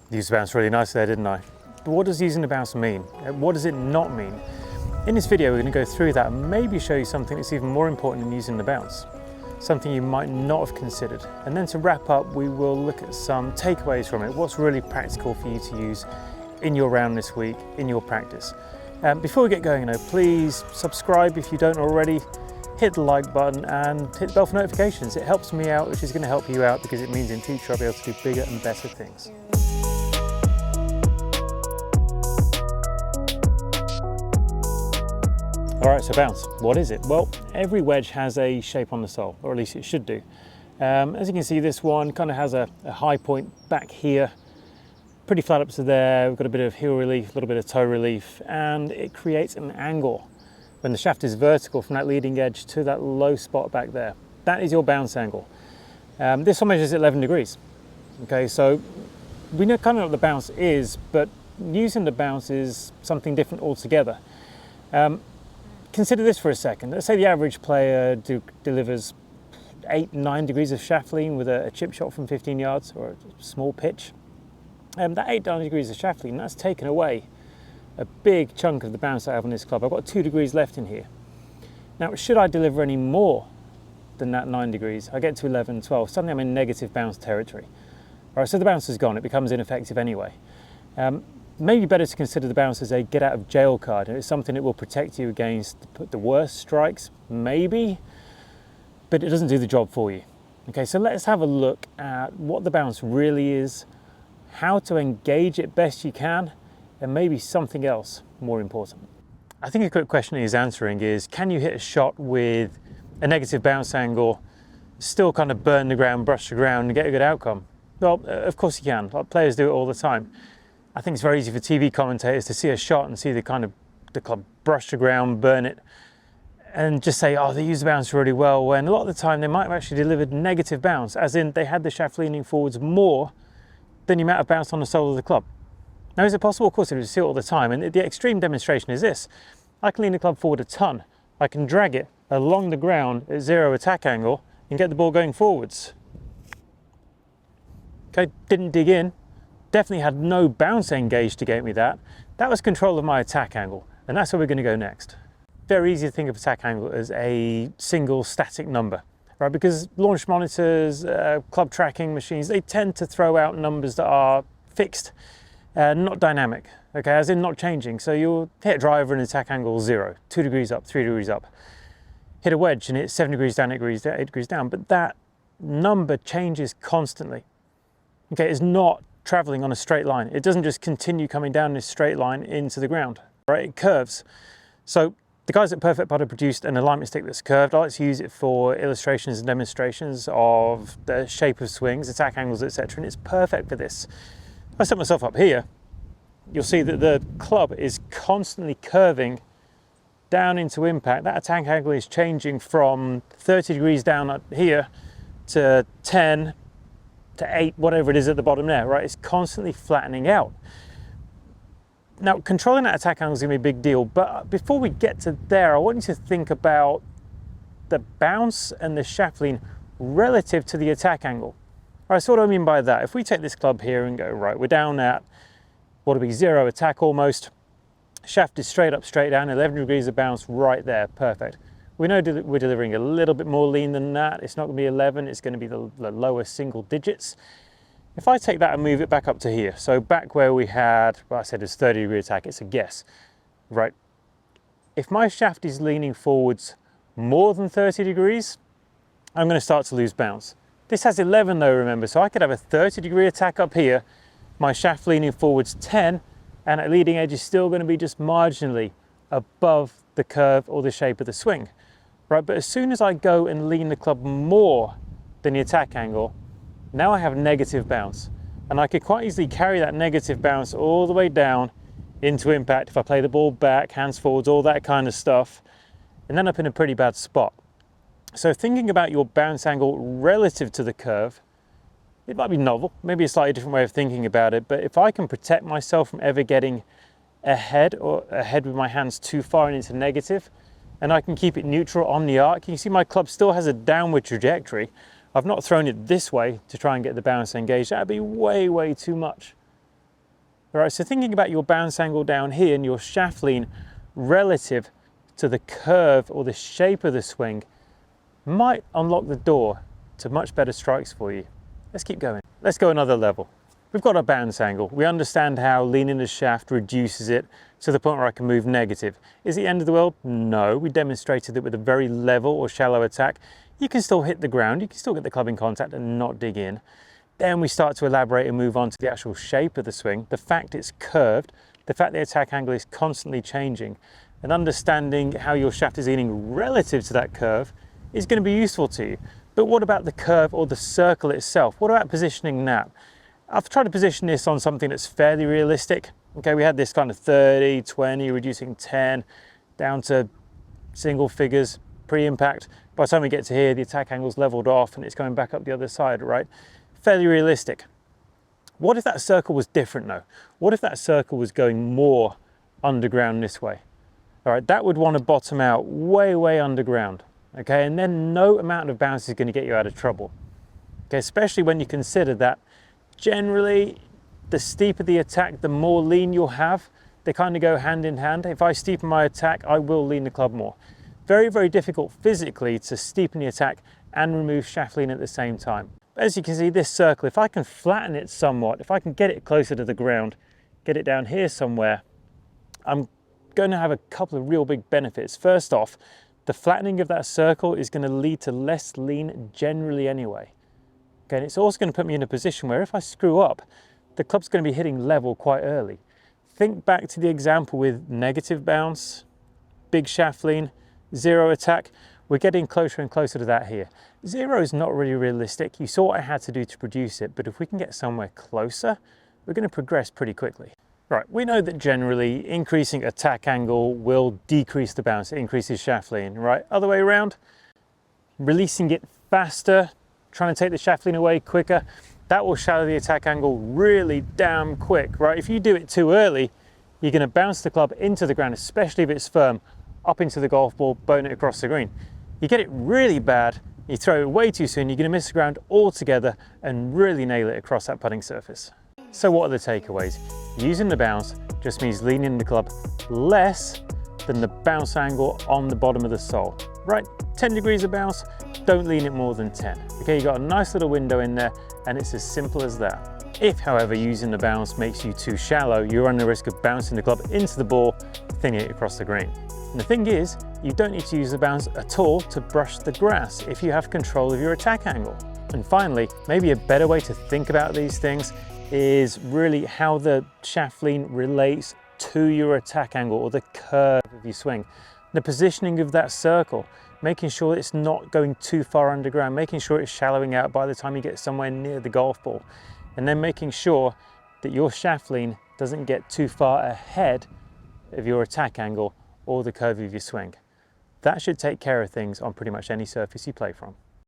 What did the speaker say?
Used the bounce really nice there, didn't I? But what does using the bounce mean? What does it not mean? In this video, we're going to go through that and maybe show you something that's even more important than using the bounce, something you might not have considered. And then to wrap up, we will look at some takeaways from it, what's really practical for you to use in your round this week, in your practice. Before we get going, though, please subscribe if you don't already, hit the like button and hit the bell for notifications. It helps me out, which is going to help you out because it means in future I'll be able to do bigger and better things. All right, so bounce, what is it? Well, every wedge has a shape on the sole, or at least it should do. As you can see, this one kind of has a high point back here, pretty flat up to there. We've got a bit of heel relief, a little bit of toe relief, and it creates an angle when the shaft is vertical from that leading edge to that low spot back there. That is your bounce angle. This one measures 11 degrees. Okay, so we know kind of what the bounce is, but using the bounce is something different altogether. Consider this for a second. Let's say the average player delivers 8-9 degrees of shaft lean with a chip shot from 15 yards or a small pitch. That 8-9 degrees of shaft lean, that's taken away a big chunk of the bounce I have on this club. I've got 2 degrees left in here. Now, should I deliver any more than that 9 degrees, I get to 11, 12, suddenly I'm in negative bounce territory. All right, so the bounce is gone, it becomes ineffective anyway. Maybe better to consider the bounce as a get out of jail card. It's something that will protect you against the worst strikes, maybe, but it doesn't do the job for you. Okay, so let's have a look at what the bounce really is, how to engage it best you can, and maybe something else more important. I think a quick question he's answering is, can you hit a shot with a negative bounce angle, still kind of burn the ground, brush the ground, and get a good outcome? Well, of course you can. Like, players do it all the time. I think it's very easy for TV commentators to see a shot and see the club brush the ground, burn it, and just say, oh, they use the bounce really well, when a lot of the time they might have actually delivered negative bounce, as in they had the shaft leaning forwards more than the amount of bounce on the sole of the club. Now, is it possible? Of course, we see it all the time, and the extreme demonstration is this. I can lean the club forward a ton. I can drag it along the ground at 0 attack angle and get the ball going forwards. Okay, didn't dig in. Definitely had no bounce engaged to get me that. That was control of my attack angle, and that's where we're going to go next. Very easy to think of attack angle as a single static number, right? Because launch monitors, club tracking machines, they tend to throw out numbers that are fixed, not dynamic, okay, as in not changing. So you'll hit a driver and attack angle 0, 2 degrees up, 3 degrees up. Hit a wedge and it's 7 degrees down, 8 degrees down, but that number changes constantly. Okay, it's not traveling on a straight line. It doesn't just continue coming down this straight line into the ground, right? It curves. So the guys at Perfect Putter produced an alignment stick that's curved. I like to use it for illustrations and demonstrations of the shape of swings, attack angles, etc. And it's perfect for this. If I set myself up here, you'll see that the club is constantly curving down into impact. That attack angle is changing from 30 degrees down up here to 10, to 8, whatever it is at the bottom there, right? It's constantly flattening out. Now, controlling that attack angle is going to be a big deal, but before we get to there, I want you to think about the bounce and the shaft lean relative to the attack angle. All right, so what do I mean by that? If we take this club here and go, right, we're down at, what would be 0 attack almost, shaft is straight up, straight down, 11 degrees of bounce right there, perfect. We know we're delivering a little bit more lean than that. It's not going to be 11, it's going to be the lower single digits. If I take that and move it back up to here, so back where we had, well, I said it's 30 degree attack, it's a guess, right? If my shaft is leaning forwards more than 30 degrees, I'm going to start to lose bounce. This has 11 though, remember, so I could have a 30 degree attack up here, my shaft leaning forwards 10, and at leading edge is still going to be just marginally above the curve or the shape of the swing. Right, but as soon as I go and lean the club more than the attack angle, now I have negative bounce. And I could quite easily carry that negative bounce all the way down into impact if I play the ball back, hands forwards, all that kind of stuff, and then up in a pretty bad spot. So thinking about your bounce angle relative to the curve, it might be novel, maybe a slightly different way of thinking about it, but if I can protect myself from ever getting ahead with my hands too far and into negative, and I can keep it neutral on the arc. You can see my club still has a downward trajectory. I've not thrown it this way to try and get the bounce engaged. That'd be way, way too much. All right, so thinking about your bounce angle down here and your shaft lean relative to the curve or the shape of the swing might unlock the door to much better strikes for you. Let's keep going. Let's go another level. We've got our bounce angle. We understand how leaning the shaft reduces it to the point where I can move negative. Is it the end of the world? No. We demonstrated that with a very level or shallow attack, you can still hit the ground, you can still get the club in contact and not dig in. Then we start to elaborate and move on to the actual shape of the swing, the fact it's curved, the fact the attack angle is constantly changing, and understanding how your shaft is leaning relative to that curve is going to be useful to you. But what about the curve or the circle itself? What about positioning that? I've tried to position this on something that's fairly realistic. Okay, we had this kind of 30, 20, reducing 10, down to single figures, pre-impact. By the time we get to here, the attack angle's leveled off and it's going back up the other side, right? Fairly realistic. What if that circle was different though? What if that circle was going more underground this way? All right, that would want to bottom out way, way underground. Okay, and then no amount of bounce is going to get you out of trouble. Okay, especially when you consider that generally the steeper the attack, the more lean you'll have. They kind of go hand in hand. If I steepen my attack, I will lean the club more. Very, very difficult physically to steepen the attack and remove shaft lean at the same time. But as you can see, this circle, if I can flatten it somewhat, if I can get it closer to the ground, get it down here somewhere, I'm going to have a couple of real big benefits. First off, the flattening of that circle is going to lead to less lean generally anyway. Okay, and it's also going to put me in a position where if I screw up, the club's going to be hitting level quite early. Think back to the example with negative bounce, big shaft lean, zero attack. We're getting closer and closer to that here. Zero is not really realistic. You saw what I had to do to produce it, but if we can get somewhere closer, we're going to progress pretty quickly. Right, we know that generally increasing attack angle will decrease the bounce, it increases shaft lean, right? Other way around, releasing it faster, trying to take the shaft lean away quicker, that will shallow the attack angle really damn quick, right? If you do it too early, you're going to bounce the club into the ground, especially if it's firm, up into the golf ball, bone it across the green. You get it really bad, you throw it way too soon, you're going to miss the ground altogether and really nail it across that putting surface. So what are the takeaways? Using the bounce just means leaning the club less than the bounce angle on the bottom of the sole. Right, 10 degrees of bounce, don't lean it more than 10. Okay, you got a nice little window in there and it's as simple as that. If, however, using the bounce makes you too shallow, you run the risk of bouncing the club into the ball, thinning it across the green. And the thing is, you don't need to use the bounce at all to brush the grass if you have control of your attack angle. And finally, maybe a better way to think about these things is really how the shaft lean relates to your attack angle or the curve of your swing. The positioning of that circle, making sure it's not going too far underground, making sure it's shallowing out by the time you get somewhere near the golf ball, and then making sure that your shaft lean doesn't get too far ahead of your attack angle or the curve of your swing. That should take care of things on pretty much any surface you play from.